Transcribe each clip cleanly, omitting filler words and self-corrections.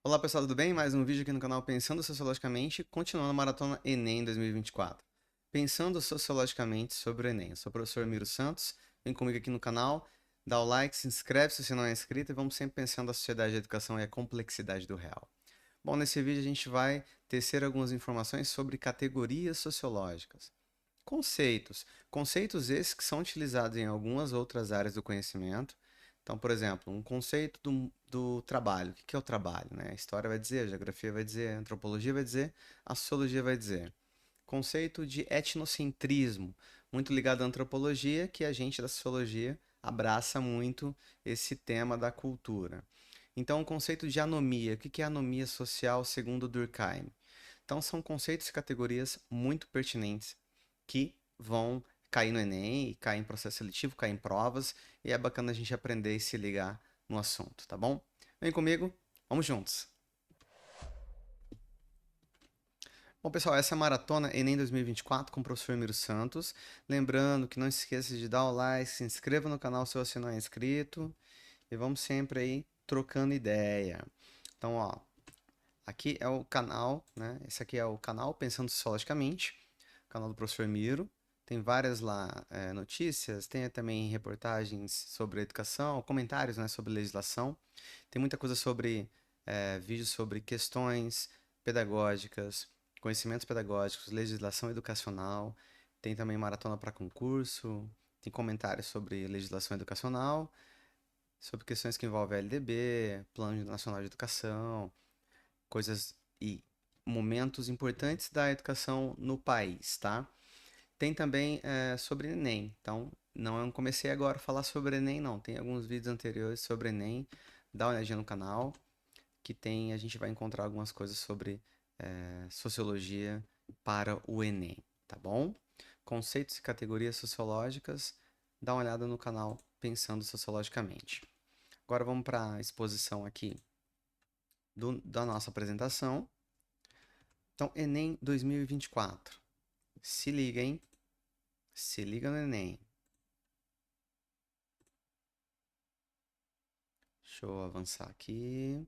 Olá pessoal, tudo bem? Mais um vídeo aqui no canal Pensando Sociologicamente, continuando a maratona Enem 2024. Pensando sociologicamente sobre o Enem. Eu sou o professor Miro Santos, vem comigo aqui no canal, dá o like, se inscreve se você não é inscrito e vamos sempre pensando a sociedade, a educação e a complexidade do real. Bom, nesse vídeo a gente vai tecer algumas informações sobre categorias sociológicas. Conceitos esses que são utilizados em algumas outras áreas do conhecimento. Então, por exemplo, um conceito do trabalho. O que é o trabalho, né? A história vai dizer, a geografia vai dizer, a antropologia vai dizer, a sociologia vai dizer. Conceito de etnocentrismo, muito ligado à antropologia, que a gente da sociologia abraça muito esse tema da cultura. Então, o conceito de anomia. O que é anomia social segundo Durkheim? Então, são conceitos e categorias muito pertinentes que vão cair no Enem, cair em processo seletivo, cair em provas, e é bacana a gente aprender e se ligar no assunto, tá bom? Vem comigo, vamos juntos. Bom, pessoal, essa é a Maratona Enem 2024 com o professor Miro Santos. Lembrando que não se esqueça de dar o like, se inscreva no canal se você não é inscrito, e vamos sempre aí trocando ideia. Então, ó, aqui é o canal, né? Esse aqui é o canal Pensando Sociologicamente, canal do professor Miro. Tem várias lá notícias, tem também reportagens sobre educação, comentários, né, sobre legislação. Tem muita coisa sobre vídeos sobre questões pedagógicas, conhecimentos pedagógicos, legislação educacional. Tem também maratona para concurso, tem comentários sobre legislação educacional, sobre questões que envolvem LDB, Plano Nacional de Educação, coisas e momentos importantes da educação no país, tá? Tem também sobre Enem. Então, não comecei agora a falar sobre Enem, não. Tem alguns vídeos anteriores sobre Enem. Dá uma olhadinha no canal, que tem, a gente vai encontrar algumas coisas sobre sociologia para o Enem, tá bom? Conceitos e categorias sociológicas. Dá uma olhada no canal Pensando Sociologicamente. Agora vamos para a exposição aqui da nossa apresentação. Então, Enem 2024. Se liga, hein? Se liga no Enem. Deixa eu avançar aqui.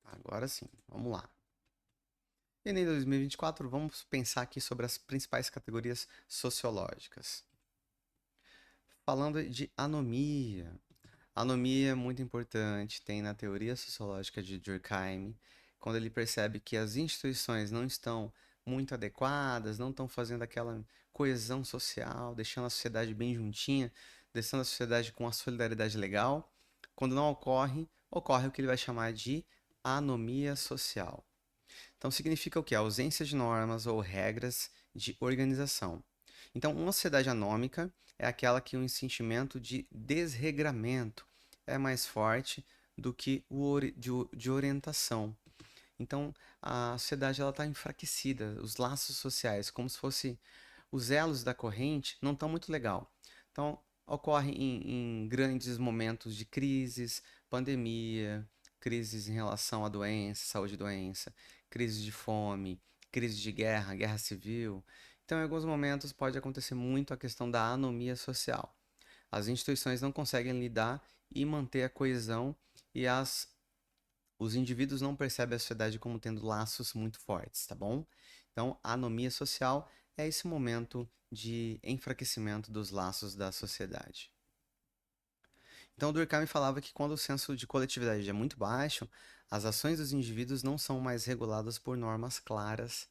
Agora sim, vamos lá. Enem 2024, vamos pensar aqui sobre as principais categorias sociológicas. Falando de anomia. Anomia é muito importante, tem na teoria sociológica de Durkheim, quando ele percebe que as instituições não estão muito adequadas, não estão fazendo aquela coesão social, deixando a sociedade bem juntinha, deixando a sociedade com a solidariedade legal. Quando não ocorre, ocorre o que ele vai chamar de anomia social. Então, significa o quê? A ausência de normas ou regras de organização. Então, uma sociedade anômica é aquela que o sentimento de desregramento é mais forte do que o de orientação. Então, a sociedade está enfraquecida, os laços sociais, como se fosse os elos da corrente, não estão muito legal. Então, ocorre em grandes momentos de crises, pandemia, crises em relação à doença, saúde e doença, crise de fome, crise de guerra, guerra civil. Então, em alguns momentos pode acontecer muito a questão da anomia social. As instituições não conseguem lidar e manter a coesão e os indivíduos não percebem a sociedade como tendo laços muito fortes, tá bom? Então, a anomia social é esse momento de enfraquecimento dos laços da sociedade. Então, Durkheim falava que quando o senso de coletividade é muito baixo, as ações dos indivíduos não são mais reguladas por normas claras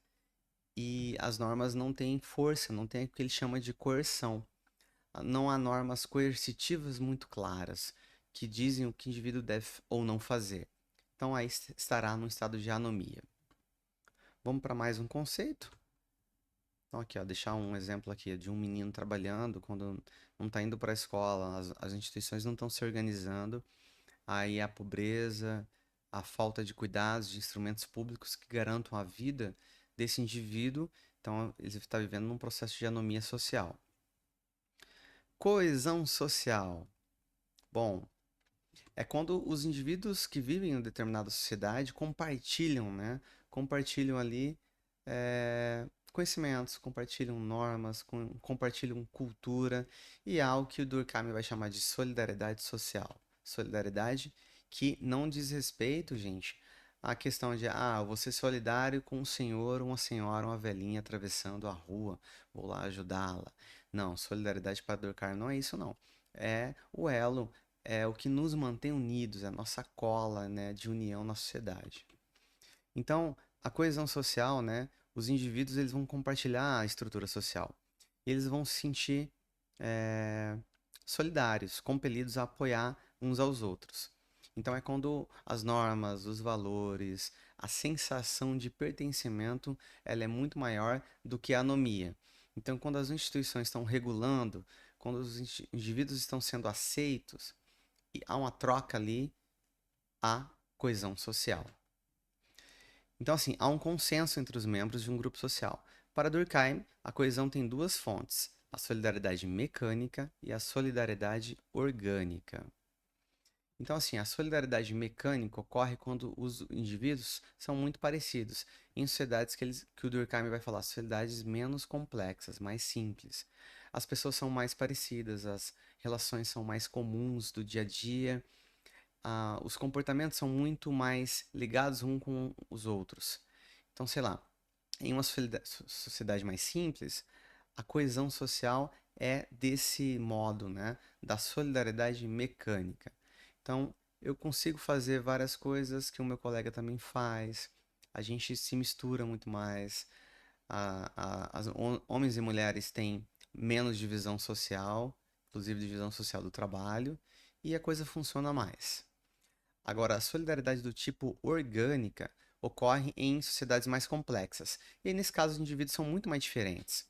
e as normas não têm força, não tem o que ele chama de coerção. Não há normas coercitivas muito claras que dizem o que o indivíduo deve ou não fazer. Então, aí estará num estado de anomia. Vamos para mais um conceito? Então, aqui, ó, deixar um exemplo aqui de um menino trabalhando quando não está indo para a escola, as instituições não estão se organizando, aí a pobreza, a falta de cuidados, de instrumentos públicos que garantam a vida desse indivíduo, então ele está vivendo num processo de anomia social. Coesão social. Bom, é quando os indivíduos que vivem em uma determinada sociedade compartilham, né? Compartilham ali conhecimentos, compartilham normas, compartilham cultura e é algo que o Durkheim vai chamar de solidariedade social. Solidariedade que não diz respeito, gente, à questão de, eu vou ser solidário com um senhor, uma senhora, uma velhinha atravessando a rua, vou lá ajudá-la. Não, solidariedade para Durkheim não é isso, não. É o elo, é o que nos mantém unidos, é a nossa cola, né, de união na sociedade. Então, a coesão social, né, os indivíduos eles vão compartilhar a estrutura social. E eles vão se sentir eh, solidários, compelidos a apoiar uns aos outros. Então é quando as normas, os valores, a sensação de pertencimento, ela é muito maior do que a anomia. Então, quando as instituições estão regulando, quando os indivíduos estão sendo aceitos, e há uma troca ali, há coesão social. Então, assim, há um consenso entre os membros de um grupo social. Para Durkheim, a coesão tem duas fontes: a solidariedade mecânica e a solidariedade orgânica. Então, assim, a solidariedade mecânica ocorre quando os indivíduos são muito parecidos, em sociedades que o Durkheim vai falar, sociedades menos complexas, mais simples. As pessoas são mais parecidas, as relações são mais comuns do dia a dia, os comportamentos são muito mais ligados um com os outros. Então, sei lá, em uma sociedade mais simples, a coesão social é desse modo, né? Da solidariedade mecânica. Então, eu consigo fazer várias coisas que o meu colega também faz. A gente se mistura muito mais. Homens e mulheres têm menos divisão social, inclusive divisão social do trabalho, e a coisa funciona mais. Agora, a solidariedade do tipo orgânica ocorre em sociedades mais complexas. E aí, nesse caso, os indivíduos são muito mais diferentes.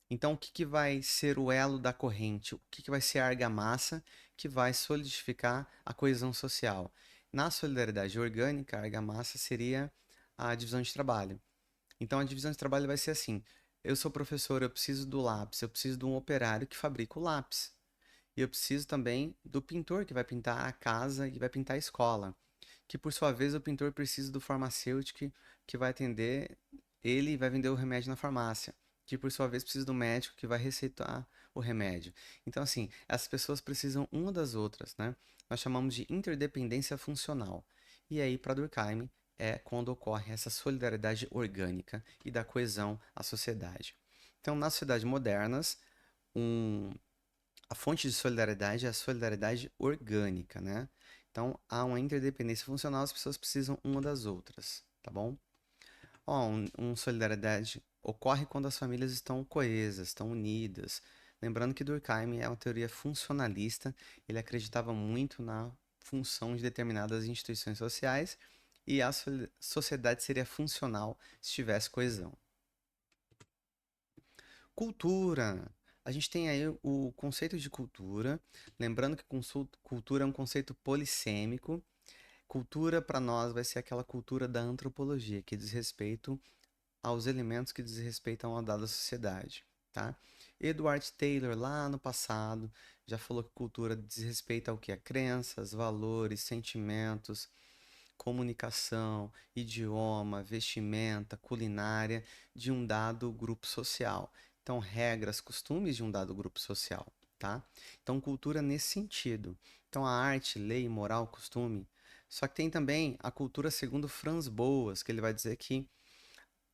Então, o que, que vai ser o elo da corrente? O que, que vai ser a argamassa que vai solidificar a coesão social? Na solidariedade orgânica, a argamassa seria a divisão de trabalho. Então, a divisão de trabalho vai ser assim: eu sou professor, eu preciso do lápis, eu preciso de um operário que fabrica o lápis. E eu preciso também do pintor que vai pintar a casa e vai pintar a escola. Que por sua vez o pintor precisa do farmacêutico que vai atender ele e vai vender o remédio na farmácia. Que por sua vez precisa do médico que vai receitar o remédio. Então, assim, as pessoas precisam uma das outras, né? Nós chamamos de interdependência funcional. E aí, para Durkheim, é quando ocorre essa solidariedade orgânica e da coesão à sociedade. Então, nas sociedades modernas, um, a fonte de solidariedade é a solidariedade orgânica, né? Então, há uma interdependência funcional, as pessoas precisam uma das outras, tá bom? Solidariedade ocorre quando as famílias estão coesas, estão unidas. Lembrando que Durkheim é uma teoria funcionalista, ele acreditava muito na função de determinadas instituições sociais e a sociedade seria funcional se tivesse coesão. Cultura. A gente tem aí o conceito de cultura, lembrando que cultura é um conceito polissêmico. Cultura para nós vai ser aquela cultura da antropologia, que diz respeito aos elementos que diz respeito a uma dada sociedade, tá? Edward Taylor, lá no passado, já falou que cultura diz respeito ao que? A crenças, valores, sentimentos, comunicação, idioma, vestimenta, culinária de um dado grupo social. Então, regras, costumes de um dado grupo social, tá? Então, cultura nesse sentido. Então, a arte, lei, moral, costume. Só que tem também a cultura segundo Franz Boas, que ele vai dizer que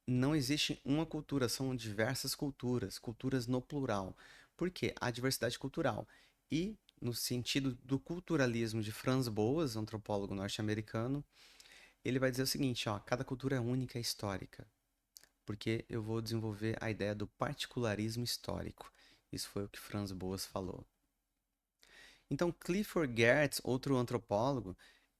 não existe uma cultura, são diversas culturas, culturas no plural. Por quê? A diversidade cultural. E, no sentido do culturalismo de Franz Boas, antropólogo norte-americano, ele vai dizer o seguinte, ó, cada cultura é única e histórica, porque eu vou desenvolver a ideia do particularismo histórico. Isso foi o que Franz Boas falou. Então, Clifford Geertz, outro antropólogo,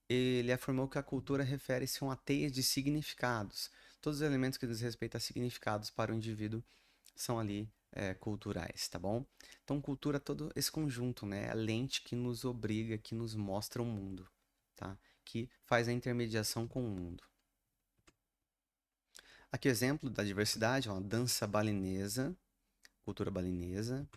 ele afirmou que a cultura refere-se a uma teia de significados. Todos os elementos que diz respeito a significados para o indivíduo são ali culturais, tá bom? Então, cultura é todo esse conjunto, né? É a lente que nos obriga, que nos mostra o mundo, tá? Que faz a intermediação com o mundo. Aqui o exemplo da diversidade, ó, dança balinesa, cultura balinesa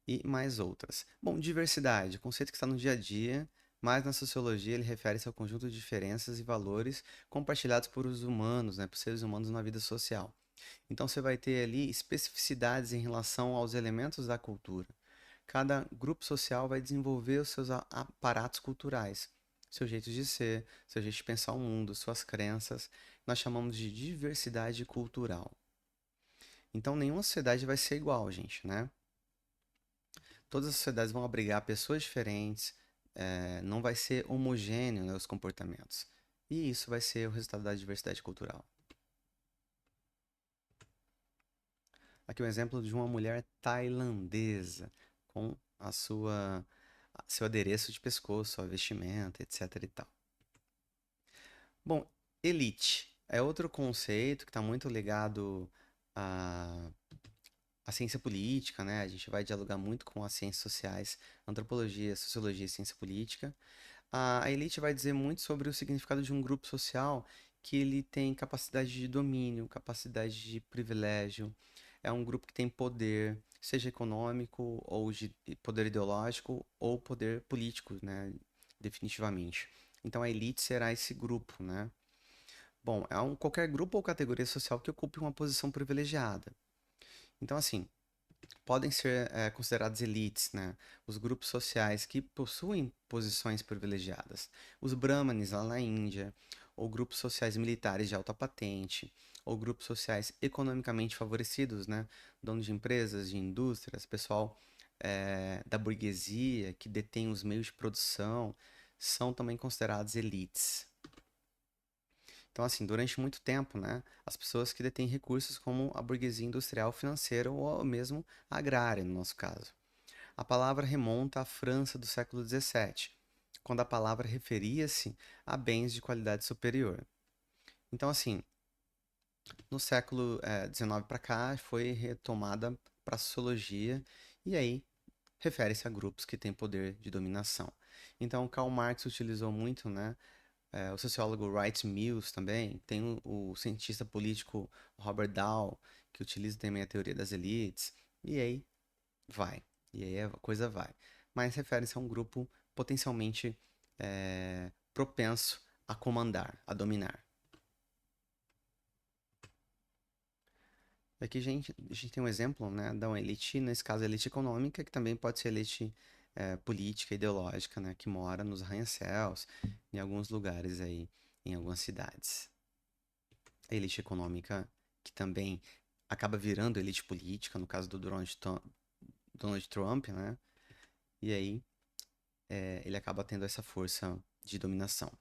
e mais outras. Bom, diversidade, conceito que está no dia a dia, mas na sociologia ele refere-se ao conjunto de diferenças e valores compartilhados por os humanos, né, por seres humanos na vida social. Então você vai ter ali especificidades em relação aos elementos da cultura. Cada grupo social vai desenvolver os seus aparatos culturais. seu jeito de ser, seu jeito de pensar o mundo, suas crenças. Nós chamamos de diversidade cultural. Então, nenhuma sociedade vai ser igual, gente, né? Todas as sociedades vão abrigar pessoas diferentes, não vai ser homogêneo, né, os comportamentos. E isso vai ser o resultado da diversidade cultural. Aqui um exemplo de uma mulher tailandesa com seu adereço de pescoço, sua vestimenta, etc e tal. Bom, elite é outro conceito que está muito ligado à, à ciência política, né? A gente vai dialogar muito com as ciências sociais, antropologia, sociologia e ciência política. A elite vai dizer muito sobre o significado de um grupo social que ele tem capacidade de domínio, capacidade de privilégio. É um grupo que tem poder, seja econômico ou de poder ideológico ou poder político, né? Definitivamente. Então a elite será esse grupo, né? Bom, é qualquer grupo ou categoria social que ocupe uma posição privilegiada. Então, assim, podem ser considerados elites, né? Os grupos sociais que possuem posições privilegiadas. Os brahmanes lá na Índia, ou grupos sociais militares de alta patente, ou grupos sociais economicamente favorecidos, né? Donos de empresas, de indústrias, pessoal da burguesia que detém os meios de produção, são também considerados elites. Então, assim, durante muito tempo, né, as pessoas que detêm recursos como a burguesia industrial financeira ou mesmo agrária, no nosso caso. A palavra remonta à França do século XVII, quando a palavra referia-se a bens de qualidade superior. Então, assim, no século XIX para cá, foi retomada para a sociologia e aí refere-se a grupos que têm poder de dominação. Então, Karl Marx utilizou muito, né, o sociólogo Wright Mills também, tem o cientista político Robert Dahl, que utiliza também a teoria das elites, e aí vai, e aí a coisa vai. Mas refere-se a um grupo potencialmente propenso a comandar, a dominar. Aqui a gente tem um exemplo, né, da uma elite, nesse caso a elite econômica, que também pode ser elite política, ideológica, né, que mora nos arranha-céus, em alguns lugares aí, em algumas cidades. A elite econômica que também acaba virando elite política, no caso do Donald Trump, né? E aí ele acaba tendo essa força de dominação.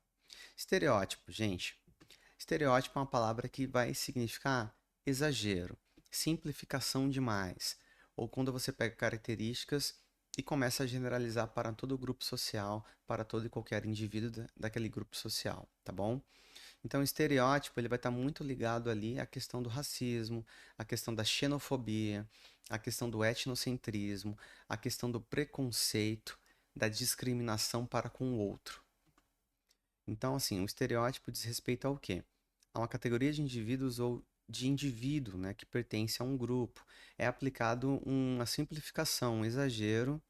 Estereótipo, gente. Estereótipo é uma palavra que vai significar exagero, simplificação demais, ou quando você pega características e começa a generalizar para todo o grupo social, para todo e qualquer indivíduo daquele grupo social, tá bom? Então, o estereótipo ele vai estar muito ligado ali à questão do racismo, à questão da xenofobia, à questão do etnocentrismo, à questão do preconceito, da discriminação para com o outro. Então, assim, o estereótipo diz respeito ao quê? A uma categoria de indivíduos ou de indivíduo, né, que pertence a um grupo. É aplicado uma simplificação, um exagero,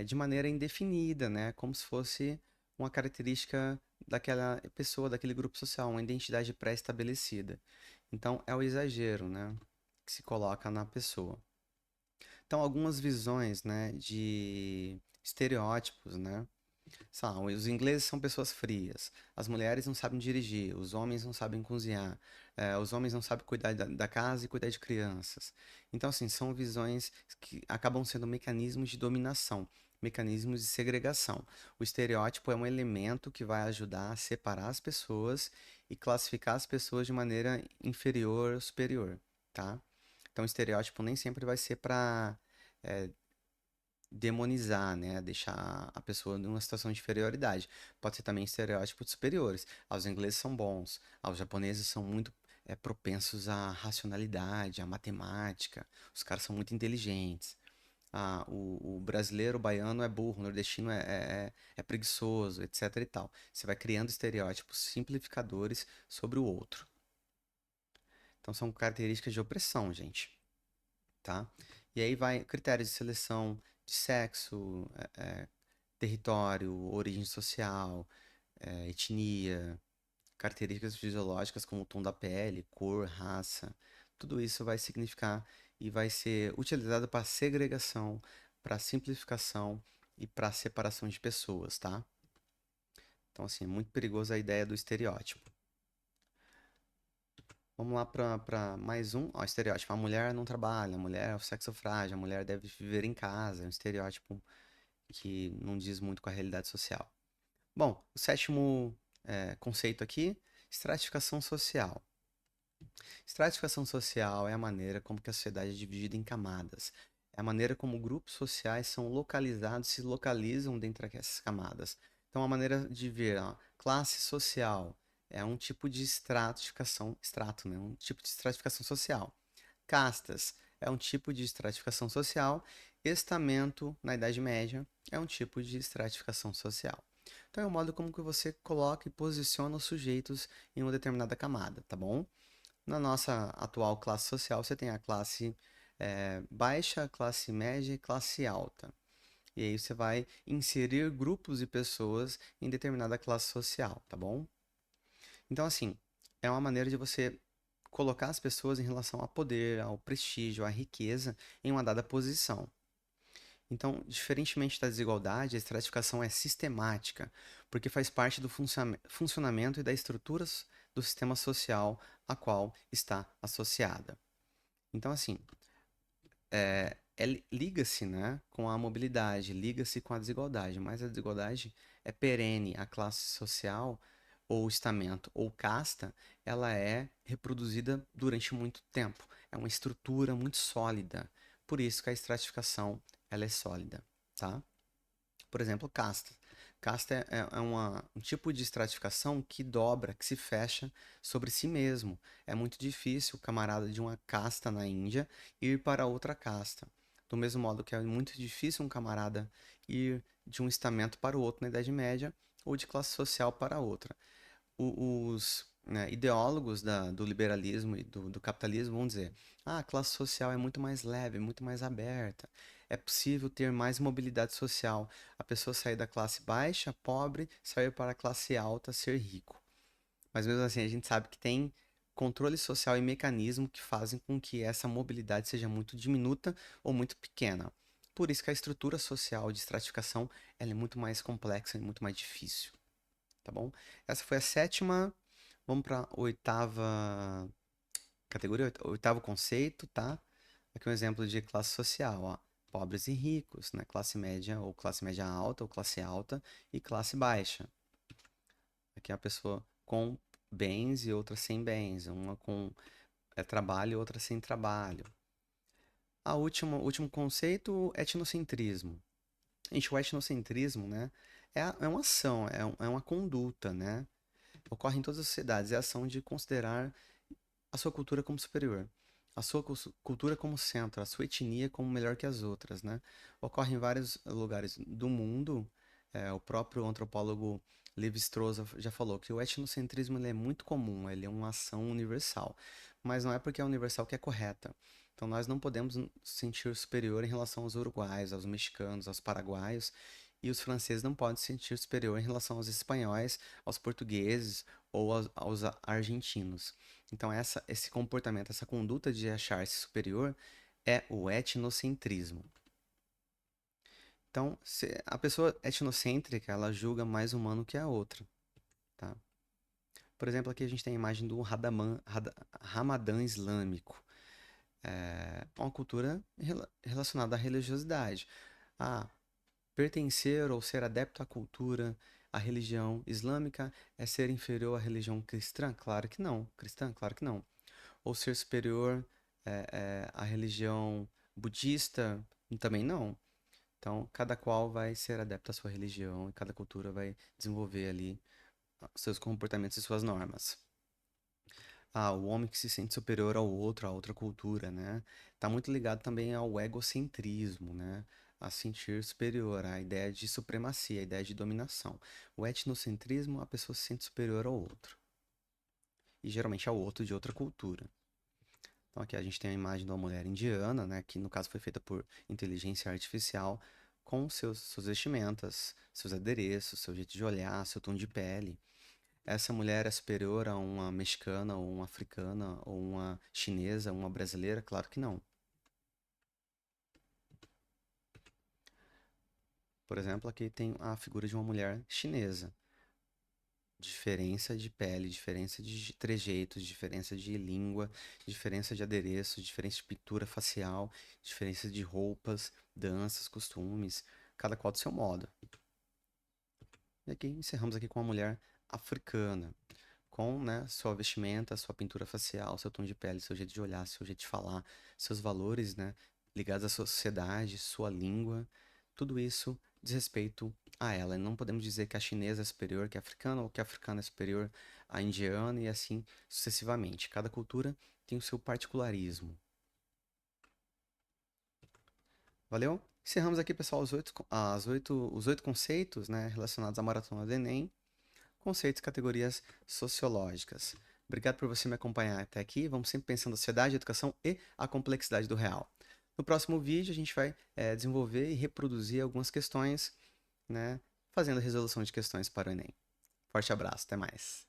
de maneira indefinida, né, como se fosse uma característica daquela pessoa, daquele grupo social, uma identidade pré-estabelecida. Então, é o exagero, né, que se coloca na pessoa. Então, algumas visões, né, de estereótipos, né, são, os ingleses são pessoas frias, as mulheres não sabem dirigir, os homens não sabem cozinhar, os homens não sabem cuidar da casa e cuidar de crianças. Então, assim, são visões que acabam sendo mecanismos de dominação, mecanismos de segregação. O estereótipo é um elemento que vai ajudar a separar as pessoas e classificar as pessoas de maneira inferior ou superior, tá? Então, o estereótipo nem sempre vai ser para demonizar, né? Deixar a pessoa numa situação de inferioridade. Pode ser também estereótipos superiores. Ah, os ingleses são bons, os japoneses são muito propensos à racionalidade, à matemática, os caras são muito inteligentes. O brasileiro, o baiano é burro, o nordestino é preguiçoso, etc e tal. Você vai criando estereótipos simplificadores sobre o outro. Então são características de opressão, gente, tá? E aí vai critérios de seleção de sexo, território, origem social, etnia, características fisiológicas como o tom da pele, cor, raça. Tudo isso vai significar e vai ser utilizado para segregação, para simplificação e para separação de pessoas, tá? Então, assim, é muito perigoso a ideia do estereótipo. Vamos lá para mais um. Ó, estereótipo. A mulher não trabalha, a mulher é o sexo frágil, a mulher deve viver em casa. É um estereótipo que não diz muito com a realidade social. Bom, o sétimo conceito aqui, estratificação social. Estratificação social é a maneira como que a sociedade é dividida em camadas. É a maneira como grupos sociais são localizados, se localizam dentro dessas camadas. Então, a maneira de ver a classe social é um tipo de estratificação, extrato, né? Um tipo de estratificação social. Castas é um tipo de estratificação social. Estamento, na Idade Média, é um tipo de estratificação social. Então, é o modo como que você coloca e posiciona os sujeitos em uma determinada camada, tá bom? Na nossa atual classe social, você tem a classe baixa, classe média e classe alta. E aí você vai inserir grupos de pessoas em determinada classe social, tá bom? Então, assim, é uma maneira de você colocar as pessoas em relação ao poder, ao prestígio, à riqueza em uma dada posição. Então, diferentemente da desigualdade, a estratificação é sistemática, porque faz parte do funcionamento e da estrutura do sistema social a qual está associada. Então, assim, liga-se, né, com a mobilidade, liga-se com a desigualdade, mas a desigualdade é perene. A classe social, ou estamento, ou casta, ela é reproduzida durante muito tempo. É uma estrutura muito sólida. Por isso que a estratificação ela é sólida, tá? Por exemplo, casta. Casta é um tipo de estratificação que dobra, que se fecha sobre si mesmo. É muito difícil o camarada de uma casta na Índia ir para outra casta. Do mesmo modo que é muito difícil um camarada ir de um estamento para o outro na Idade Média ou de classe social para outra. Os ideólogos do liberalismo e do capitalismo vão dizer: ah, a classe social é muito mais leve, muito mais aberta. É possível ter mais mobilidade social. A pessoa sair da classe baixa, pobre, sair para a classe alta, ser rico. Mas mesmo assim, a gente sabe que tem controle social e mecanismo que fazem com que essa mobilidade seja muito diminuta ou muito pequena. Por isso que a estrutura social de estratificação ela é muito mais complexa e muito mais difícil, tá bom? Essa foi a sétima. Vamos para a oitava categoria, oitavo conceito, tá? Aqui um exemplo de classe social, ó. Pobres e ricos, né? Classe média ou classe média alta ou classe alta e classe baixa. Aqui é a pessoa com bens e outra sem bens, uma com trabalho e outra sem trabalho. O último conceito, etnocentrismo. Gente, o etnocentrismo, né, é uma ação, é uma conduta, né? Ocorre em todas as sociedades, é a ação de considerar a sua cultura como superior, a sua cultura como centro, a sua etnia como melhor que as outras, né? Ocorre em vários lugares do mundo. O próprio antropólogo Levi-Strauss já falou que o etnocentrismo ele é muito comum, ele é uma ação universal, mas não é porque é universal que é correta. Então nós não podemos nos sentir superior em relação aos uruguaios, aos mexicanos, aos paraguaios, e os franceses não podem se sentir superior em relação aos espanhóis, aos portugueses ou aos argentinos. Então, esse comportamento, essa conduta de achar-se superior é o etnocentrismo. Então, a pessoa etnocêntrica, ela julga mais humano que a outra, tá? Por exemplo, aqui a gente tem a imagem do Ramadã islâmico. É uma cultura relacionada à religiosidade. Ah, pertencer ou ser adepto à cultura, à religião islâmica é ser inferior à religião cristã? Claro que não. Cristã? Claro que não. Ou ser superior à religião budista? Também não. Então, cada qual vai ser adepto à sua religião e cada cultura vai desenvolver ali seus comportamentos e suas normas. Ah, o homem que se sente superior ao outro, a outra cultura, né? Tá muito ligado também ao egocentrismo, né? A sentir superior, a ideia de supremacia, a ideia de dominação. O etnocentrismo, a pessoa se sente superior ao outro. E geralmente ao outro de outra cultura. Então aqui a gente tem a imagem de uma mulher indiana, né, que no caso foi feita por inteligência artificial, com suas vestimentas, seus adereços, seu jeito de olhar, seu tom de pele. Essa mulher é superior a uma mexicana, ou uma africana, ou uma chinesa, uma brasileira? Claro que não. Por exemplo, aqui tem a figura de uma mulher chinesa. Diferença de pele, diferença de trejeitos, diferença de língua, diferença de adereço, diferença de pintura facial, diferença de roupas, danças, costumes, cada qual do seu modo. E aqui encerramos aqui com uma mulher africana, com, né, sua vestimenta, sua pintura facial, seu tom de pele, seu jeito de olhar, seu jeito de falar, seus valores, né, ligados à sua sociedade, sua língua, tudo isso diz respeito a ela. Não podemos dizer que a chinesa é superior que a africana ou que a africana é superior à indiana e assim sucessivamente. Cada cultura tem o seu particularismo. Valeu? Encerramos aqui, pessoal, os oito conceitos, né, relacionados à maratona do Enem. Conceitos e categorias sociológicas. Obrigado por você me acompanhar até aqui. Vamos sempre pensando na sociedade, educação e a complexidade do real. No próximo vídeo, a gente vai desenvolver e reproduzir algumas questões, né, fazendo a resolução de questões para o Enem. Forte abraço, até mais.